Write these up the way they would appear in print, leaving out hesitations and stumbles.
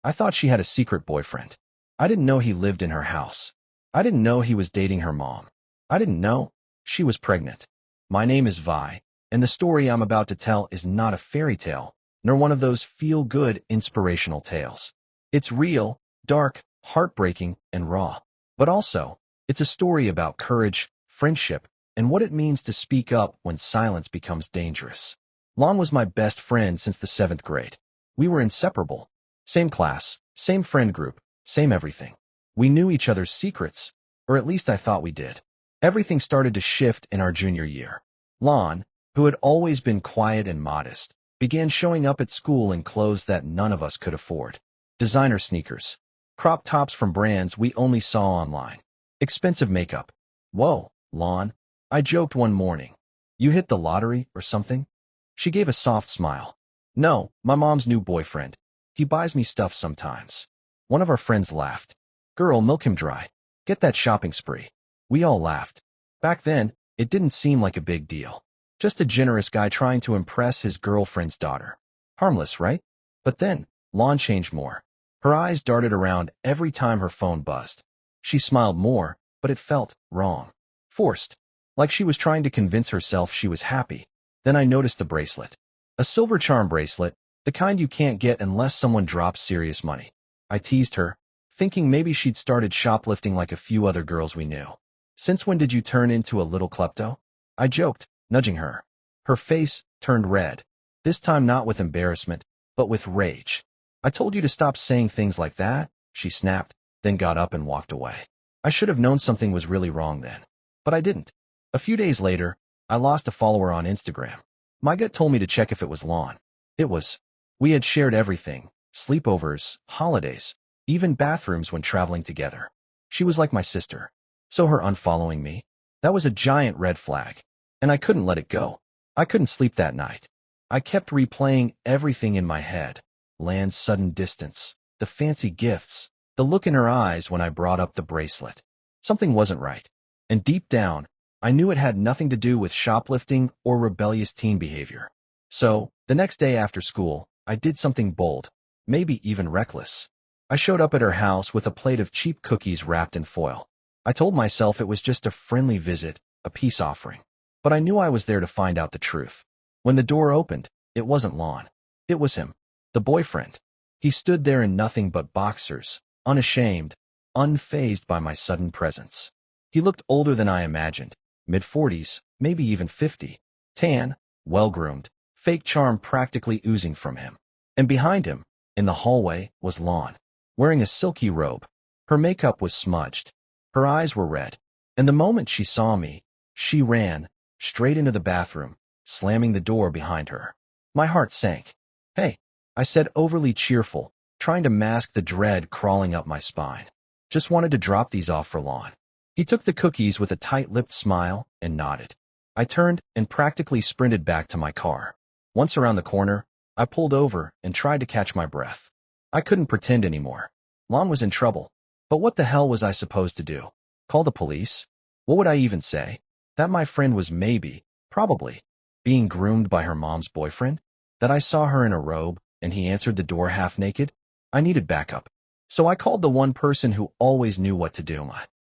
I thought she had a secret boyfriend. I didn't know he lived in her house. I didn't know he was dating her mom. I didn't know she was pregnant. My name is Vi, and the story I'm about to tell is not a fairy tale, nor one of those feel-good inspirational tales. It's real, dark, heartbreaking, and raw. But also, it's a story about courage, friendship, and what it means to speak up when silence becomes dangerous. Lon was my best friend since the 7th grade. We were inseparable. Same class, same friend group, same everything. We knew each other's secrets, or at least I thought we did. Everything started to shift in our junior year. Lon, who had always been quiet and modest, began showing up at school in clothes that none of us could afford. Designer sneakers, crop tops from brands we only saw online, expensive makeup. Whoa, Lon, I joked one morning. You hit the lottery or something? She gave a soft smile. No, my mom's new boyfriend. He buys me stuff sometimes. One of our friends laughed. Girl, milk him dry. Get that shopping spree. We all laughed. Back then, it didn't seem like a big deal. Just a generous guy trying to impress his girlfriend's daughter. Harmless, right? But then, Lon changed more. Her eyes darted around every time her phone buzzed. She smiled more, but it felt wrong. Forced. Like she was trying to convince herself she was happy. Then I noticed the bracelet. A silver charm bracelet, the kind you can't get unless someone drops serious money. I teased her, thinking maybe she'd started shoplifting like a few other girls we knew. Since when did you turn into a little klepto? I joked, nudging her. Her face turned red. This time not with embarrassment, but with rage. I told you to stop saying things like that, she snapped, then got up and walked away. I should have known something was really wrong then. But I didn't. A few days later, I lost a follower on Instagram. My gut told me to check if it was Lon. It was. We had shared everything, sleepovers, holidays, even bathrooms when traveling together. She was like my sister. So her unfollowing me, that was a giant red flag. And I couldn't let it go. I couldn't sleep that night. I kept replaying everything in my head. Lan's sudden distance, the fancy gifts, the look in her eyes when I brought up the bracelet. Something wasn't right. And deep down, I knew it had nothing to do with shoplifting or rebellious teen behavior. So, the next day after school, I did something bold, maybe even reckless. I showed up at her house with a plate of cheap cookies wrapped in foil. I told myself it was just a friendly visit, a peace offering. But I knew I was there to find out the truth. When the door opened, it wasn't Lon. It was him, the boyfriend. He stood there in nothing but boxers, unashamed, unfazed by my sudden presence. He looked older than I imagined, mid-40s, maybe even 50, tan, well-groomed, fake charm practically oozing from him. And behind him, in the hallway, was Lon, wearing a silky robe. Her makeup was smudged. Her eyes were red. And the moment she saw me, she ran, straight into the bathroom, slamming the door behind her. My heart sank. Hey, I said overly cheerful, trying to mask the dread crawling up my spine. Just wanted to drop these off for Lon. He took the cookies with a tight-lipped smile and nodded. I turned and practically sprinted back to my car. Once around the corner, I pulled over and tried to catch my breath. I couldn't pretend anymore. Lon was in trouble. But what the hell was I supposed to do? Call the police? What would I even say? That my friend was maybe, probably, being groomed by her mom's boyfriend? That I saw her in a robe and he answered the door half naked? I needed backup. So I called the one person who always knew what to do.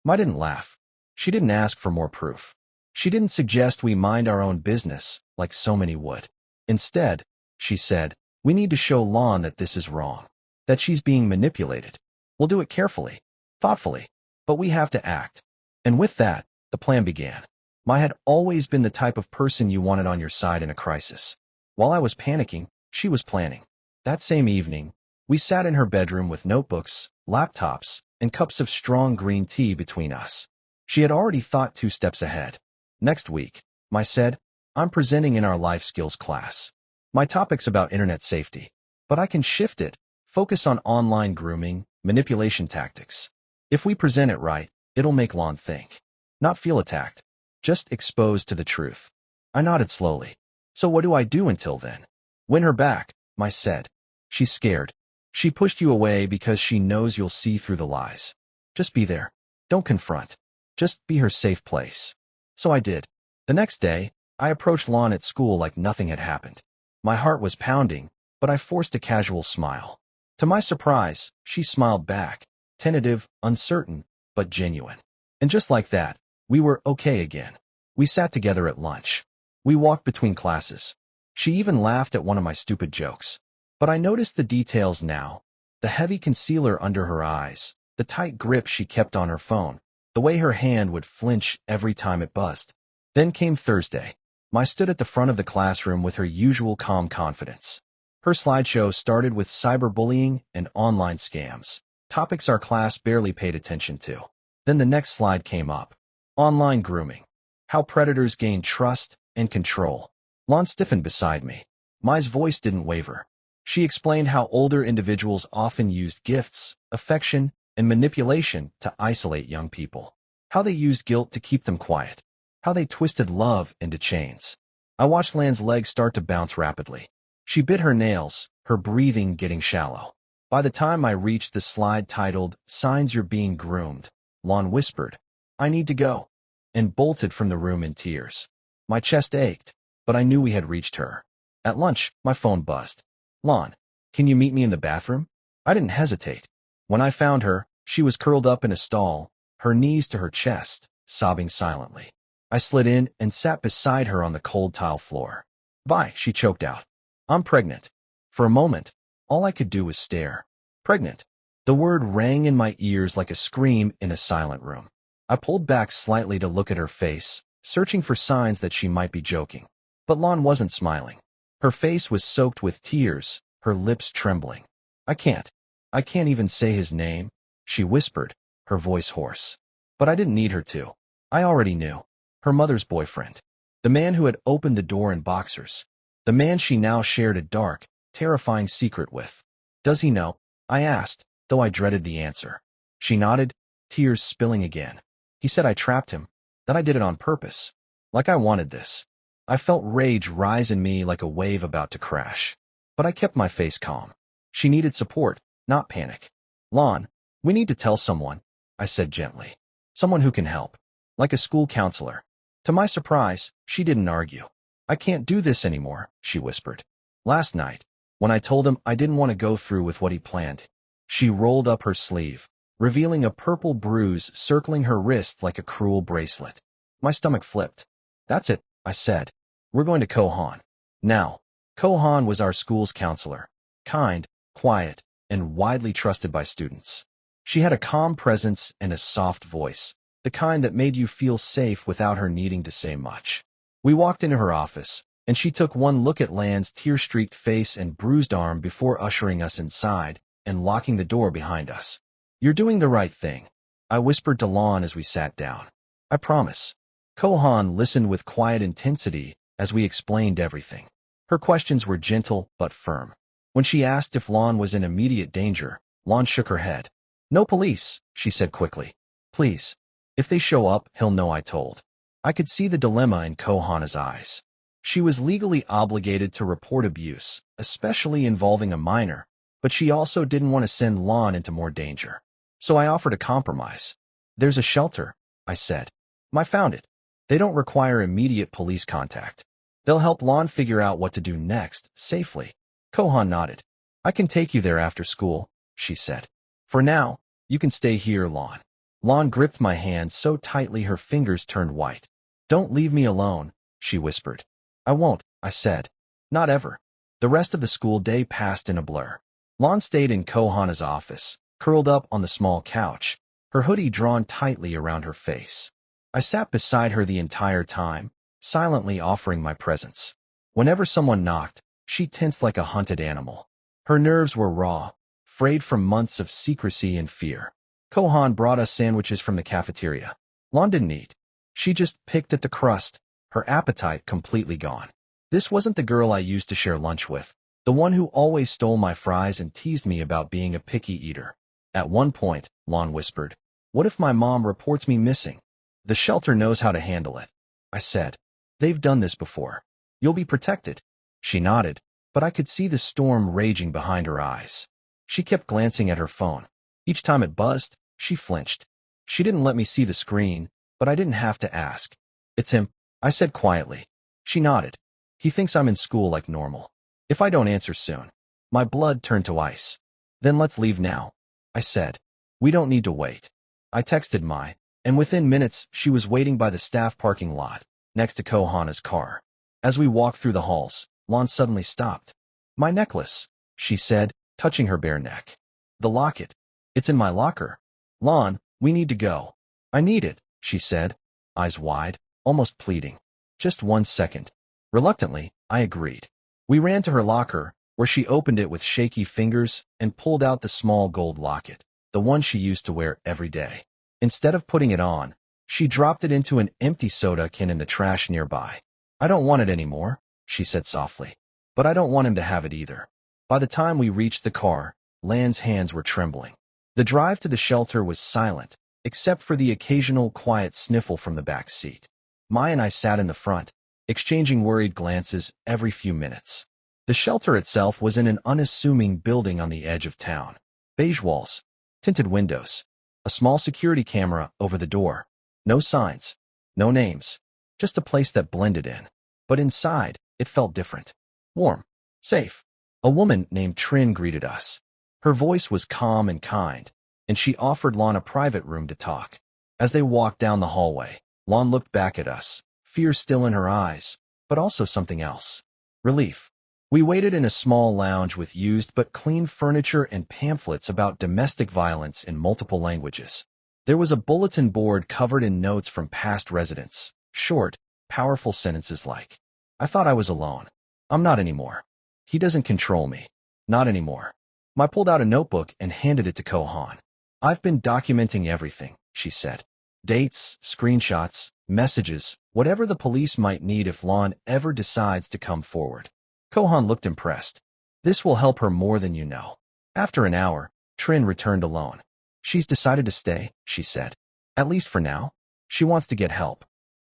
Ma didn't laugh. She didn't ask for more proof. She didn't suggest we mind our own business like so many would. Instead, she said, we need to show Lon that this is wrong, that she's being manipulated. We'll do it carefully, thoughtfully, but we have to act. And with that, the plan began. Ma had always been the type of person you wanted on your side in a crisis. While I was panicking, she was planning. That same evening, we sat in her bedroom with notebooks, laptops, and cups of strong green tea between us. She had already thought 2 steps ahead. Next week, Ma said, I'm presenting in our life skills class. My topic's about internet safety, but I can shift it, focus on online grooming, manipulation tactics. If we present it right, it'll make Lon think. Not feel attacked. Just exposed to the truth. I nodded slowly. So what do I do until then? Win her back, Ma said. She's scared. She pushed you away because she knows you'll see through the lies. Just be there. Don't confront. Just be her safe place. So I did. The next day, I approached Lon at school like nothing had happened. My heart was pounding, but I forced a casual smile. To my surprise, she smiled back, tentative, uncertain, but genuine. And just like that, we were okay again. We sat together at lunch. We walked between classes. She even laughed at one of my stupid jokes. But I noticed the details now. The heavy concealer under her eyes, the tight grip she kept on her phone, the way her hand would flinch every time it buzzed. Then came Thursday. I stood at the front of the classroom with her usual calm confidence. Her slideshow started with cyberbullying and online scams, topics our class barely paid attention to. Then the next slide came up. Online grooming. How predators gain trust and control. Lon stiffened beside me. Mai's voice didn't waver. She explained how older individuals often used gifts, affection, and manipulation to isolate young people. How they used guilt to keep them quiet. How they twisted love into chains. I watched Lan's legs start to bounce rapidly. She bit her nails, her breathing getting shallow. By the time I reached the slide titled, "Signs You're Being Groomed," Lon whispered, "I need to go," and bolted from the room in tears. My chest ached, but I knew we had reached her. At lunch, my phone buzzed. "Lon, can you meet me in the bathroom?" I didn't hesitate. When I found her, she was curled up in a stall, her knees to her chest, sobbing silently. I slid in and sat beside her on the cold tile floor. "Vi," she choked out. "I'm pregnant." For a moment, all I could do was stare. Pregnant. The word rang in my ears like a scream in a silent room. I pulled back slightly to look at her face, searching for signs that she might be joking. But Lon wasn't smiling. Her face was soaked with tears, her lips trembling. I can't even say his name," she whispered, her voice hoarse. But I didn't need her to. I already knew. Her mother's boyfriend. The man who had opened the door in boxers. The man she now shared a dark, terrifying secret with. "Does he know?" I asked, though I dreaded the answer. She nodded, tears spilling again. "He said I trapped him, that I did it on purpose. Like I wanted this." I felt rage rise in me like a wave about to crash. But I kept my face calm. She needed support, not panic. "Lon, we need to tell someone," I said gently. "Someone who can help. Like a school counselor." To my surprise, she didn't argue. "I can't do this anymore," she whispered. "Last night, when I told him I didn't want to go through with what he planned," she rolled up her sleeve, revealing a purple bruise circling her wrist like a cruel bracelet. My stomach flipped. "That's it," I said. "We're going to Kohan." Now, Kohan was our school's counselor. Kind, quiet, and widely trusted by students. She had a calm presence and a soft voice, the kind that made you feel safe without her needing to say much. We walked into her office, and she took one look at Lan's tear-streaked face and bruised arm before ushering us inside and locking the door behind us. "You're doing the right thing," I whispered to Lon as we sat down. "I promise." Kohan listened with quiet intensity as we explained everything. Her questions were gentle but firm. When she asked if Lon was in immediate danger, Lon shook her head. "No police," she said quickly. "Please. If they show up, he'll know I told." I could see the dilemma in Kohana's eyes. She was legally obligated to report abuse, especially involving a minor, but she also didn't want to send Lon into more danger. So I offered a compromise. "There's a shelter," I said. "I found it. They don't require immediate police contact. They'll help Lon figure out what to do next, safely." Kohan nodded. "I can take you there after school," she said. "For now, you can stay here, Lon." Lon gripped my hand so tightly her fingers turned white. "Don't leave me alone," she whispered. "I won't," I said. "Not ever." The rest of the school day passed in a blur. Lon stayed in Kohana's office, curled up on the small couch, her hoodie drawn tightly around her face. I sat beside her the entire time, silently offering my presence. Whenever someone knocked, she tensed like a hunted animal. Her nerves were raw, frayed from months of secrecy and fear. Kohan brought us sandwiches from the cafeteria. Lon didn't eat. She just picked at the crust, her appetite completely gone. This wasn't the girl I used to share lunch with, the one who always stole my fries and teased me about being a picky eater. At one point, Lon whispered, "What if my mom reports me missing?" "The shelter knows how to handle it," I said. "They've done this before. You'll be protected." She nodded, but I could see the storm raging behind her eyes. She kept glancing at her phone. Each time it buzzed, she flinched. She didn't let me see the screen, but I didn't have to ask. "It's him," I said quietly. She nodded. "He thinks I'm in school like normal. If I don't answer soon." My blood turned to ice. Then let's leave now, I said. We don't need to wait. I texted Mai, and within minutes she was waiting by the staff parking lot, next to Kohana's car. As we walked through the halls, Lon suddenly stopped. My necklace, she said, touching her bare neck. The locket. It's in my locker. Lon, we need to go. I need it, she said, eyes wide, almost pleading. Just 1 second. Reluctantly, I agreed. We ran to her locker, where she opened it with shaky fingers and pulled out the small gold locket, the one she used to wear every day. Instead of putting it on, she dropped it into an empty soda can in the trash nearby. I don't want it anymore, she said softly. But I don't want him to have it either. By the time we reached the car, Lan's hands were trembling. The drive to the shelter was silent, except for the occasional quiet sniffle from the back seat. Mai and I sat in the front, exchanging worried glances every few minutes. The shelter itself was in an unassuming building on the edge of town. Beige walls, tinted windows, a small security camera over the door. No signs, no names, just a place that blended in. But inside, it felt different. Warm, safe. A woman named Trin greeted us. Her voice was calm and kind, and she offered Lon a private room to talk. As they walked down the hallway, Lon looked back at us, fear still in her eyes, but also something else. Relief. We waited in a small lounge with used but clean furniture and pamphlets about domestic violence in multiple languages. There was a bulletin board covered in notes from past residents, short, powerful sentences like, I thought I was alone. I'm not anymore. He doesn't control me. Not anymore. Mai pulled out a notebook and handed it to Kohan. I've been documenting everything, she said. Dates, screenshots, messages, whatever the police might need if Lon ever decides to come forward. Kohan looked impressed. This will help her more than you know. After an hour, Trin returned alone. She's decided to stay, she said. At least for now. She wants to get help.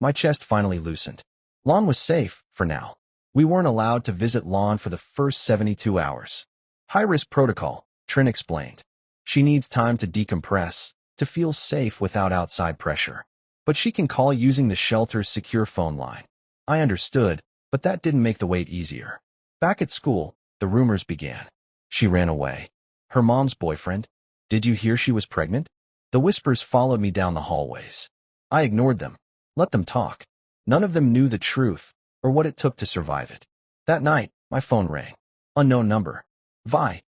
My chest finally loosened. Lon was safe, for now. We weren't allowed to visit Lon for the first 72 hours. High-risk protocol, Trin explained. She needs time to decompress, to feel safe without outside pressure. But she can call using the shelter's secure phone line. I understood, but that didn't make the wait easier. Back at school, the rumors began. She ran away. Her mom's boyfriend. Did you hear she was pregnant? The whispers followed me down the hallways. I ignored them. Let them talk. None of them knew the truth, or what it took to survive it. That night, my phone rang. Unknown number. Vi.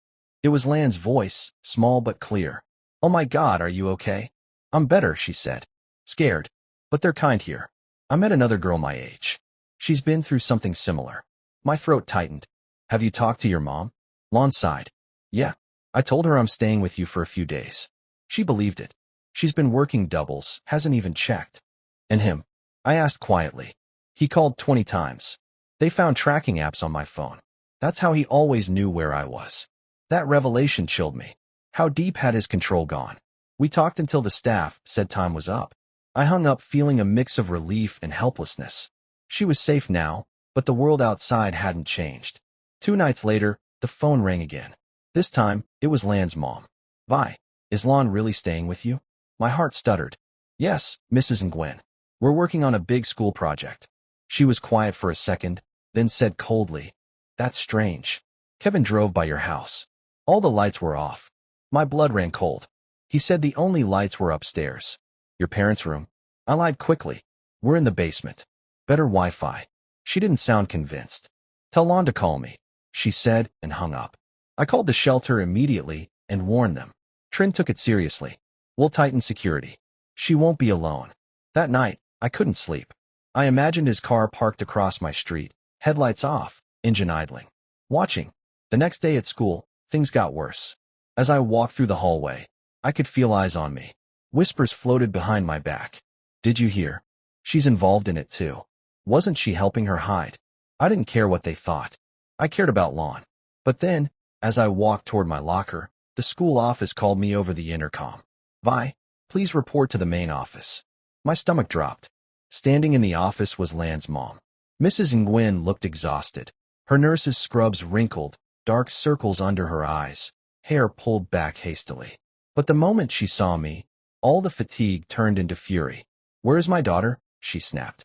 It was Lan's voice, small but clear. Oh my God, are you okay? I'm better, she said. Scared. But they're kind here. I met another girl my age. She's been through something similar. My throat tightened. Have you talked to your mom? Lon sighed. Yeah. I told her I'm staying with you for a few days. She believed it. She's been working doubles, hasn't even checked. And him? I asked quietly. He called 20 times. They found tracking apps on my phone. That's how he always knew where I was. That revelation chilled me. How deep had his control gone? We talked until the staff said time was up. I hung up feeling a mix of relief and helplessness. She was safe now, but the world outside hadn't changed. 2 nights later, the phone rang again. This time, it was Lan's mom. Vi, is Lon really staying with you? My heart stuttered. Yes, Mrs. Nguyen. We're working on a big school project. She was quiet for a second, then said coldly, That's strange. Kevin drove by your house. All the lights were off. My blood ran cold. He said the only lights were upstairs. Your parents' room? I lied quickly. We're in the basement. Better Wi-Fi. She didn't sound convinced. Tell Lon to call me, she said and hung up. I called the shelter immediately and warned them. Trin took it seriously. We'll tighten security. She won't be alone. That night, I couldn't sleep. I imagined his car parked across my street, headlights off, engine idling. Watching. The next day at school, things got worse. As I walked through the hallway, I could feel eyes on me. Whispers floated behind my back. Did you hear? She's involved in it too. Wasn't she helping her hide? I didn't care what they thought. I cared about Lon. But then, as I walked toward my locker, the school office called me over the intercom. Vi, please report to the main office. My stomach dropped. Standing in the office was Lan's mom. Mrs. Nguyen looked exhausted. Her nurse's scrubs wrinkled, dark circles under her eyes, hair pulled back hastily. But the moment she saw me, all the fatigue turned into fury. Where is my daughter? She snapped.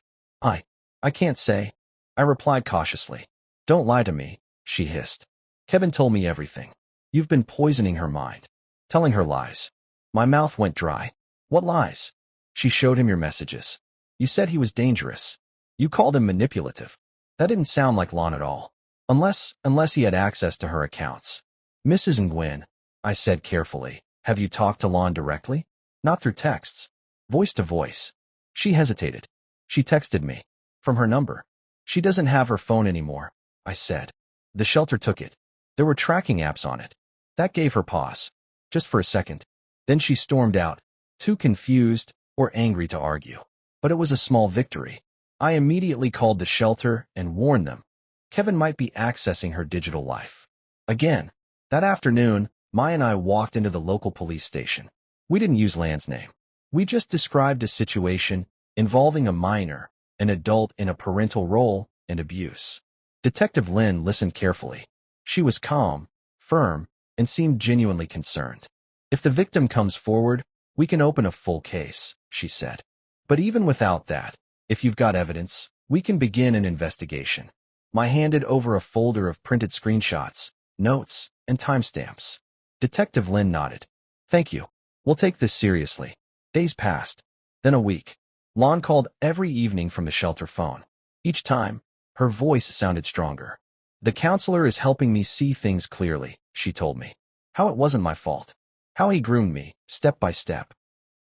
I can't say. I replied cautiously. Don't lie to me, she hissed. Kevin told me everything. You've been poisoning her mind, telling her lies. My mouth went dry. What lies? She showed him your messages. You said he was dangerous. You called him manipulative. That didn't sound like Lon at all. Unless he had access to her accounts. Mrs. Nguyen, I said carefully, have you talked to Lon directly? Not through texts. Voice to voice. She hesitated. She texted me. From her number. She doesn't have her phone anymore, I said. The shelter took it. There were tracking apps on it. That gave her pause. Just for a second. Then she stormed out, too confused or angry to argue. But it was a small victory. I immediately called the shelter and warned them. Kevin might be accessing her digital life. Again, that afternoon, Maya and I walked into the local police station. We didn't use Lan's name. We just described a situation involving a minor, an adult in a parental role, and abuse. Detective Lin listened carefully. She was calm, firm, and seemed genuinely concerned. If the victim comes forward, we can open a full case, she said. But even without that, if you've got evidence, we can begin an investigation. I handed over a folder of printed screenshots, notes, and timestamps. Detective Lin nodded. Thank you. We'll take this seriously. Days passed. Then a week. Lon called every evening from the shelter phone. Each time, her voice sounded stronger. The counselor is helping me see things clearly, she told me. How it wasn't my fault. How he groomed me, step by step.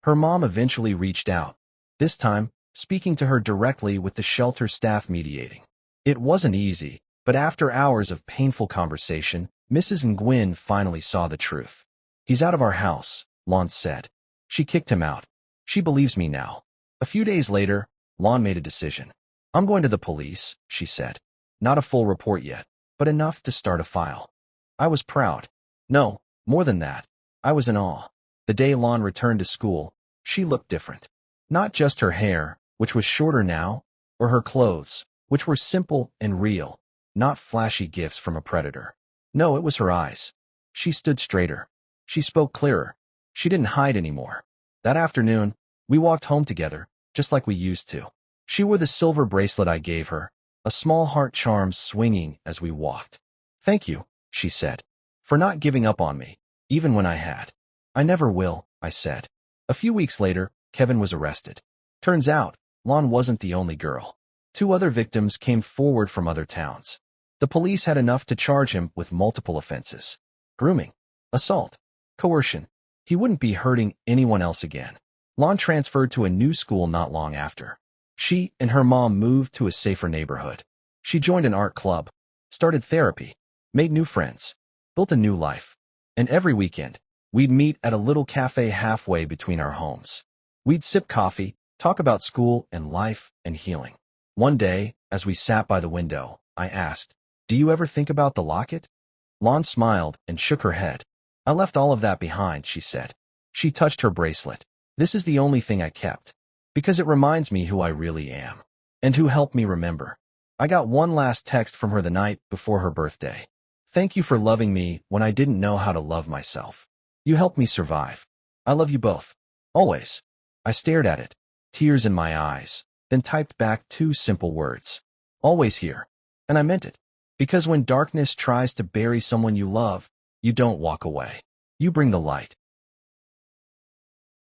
Her mom eventually reached out, this time speaking to her directly with the shelter staff mediating. It wasn't easy, but after hours of painful conversation, Mrs. Nguyen finally saw the truth. He's out of our house, Lon said. She kicked him out. She believes me now. A few days later, Lon made a decision. I'm going to the police, she said. Not a full report yet, but enough to start a file. I was proud. No, more than that. I was in awe. The day Lon returned to school, she looked different. Not just her hair, which was shorter now, or her clothes, which were simple and real, not flashy gifts from a predator. No, it was her eyes. She stood straighter. She spoke clearer. She didn't hide anymore. That afternoon, we walked home together, just like we used to. She wore the silver bracelet I gave her, a small heart charm swinging as we walked. Thank you, she said, for not giving up on me, even when I had. I never will, I said. A few weeks later, Kevin was arrested. Turns out, Lon wasn't the only girl. 2 other victims came forward from other towns. The police had enough to charge him with multiple offenses. Grooming, assault, coercion. He wouldn't be hurting anyone else again. Lon transferred to a new school not long after. She and her mom moved to a safer neighborhood. She joined an art club, started therapy, made new friends, built a new life. And every weekend, we'd meet at a little cafe halfway between our homes. We'd sip coffee, talk about school and life and healing. One day, as we sat by the window, I asked, "Do you ever think about the locket?" Lon smiled and shook her head. "I left all of that behind," she said. She touched her bracelet. "This is the only thing I kept, because it reminds me who I really am, and who helped me remember." I got one last text from her the night before her birthday. "Thank you for loving me when I didn't know how to love myself. You helped me survive. I love you both. Always." I stared at it, tears in my eyes, then typed back 2 simple words. Always here. And I meant it. Because when darkness tries to bury someone you love, you don't walk away. You bring the light.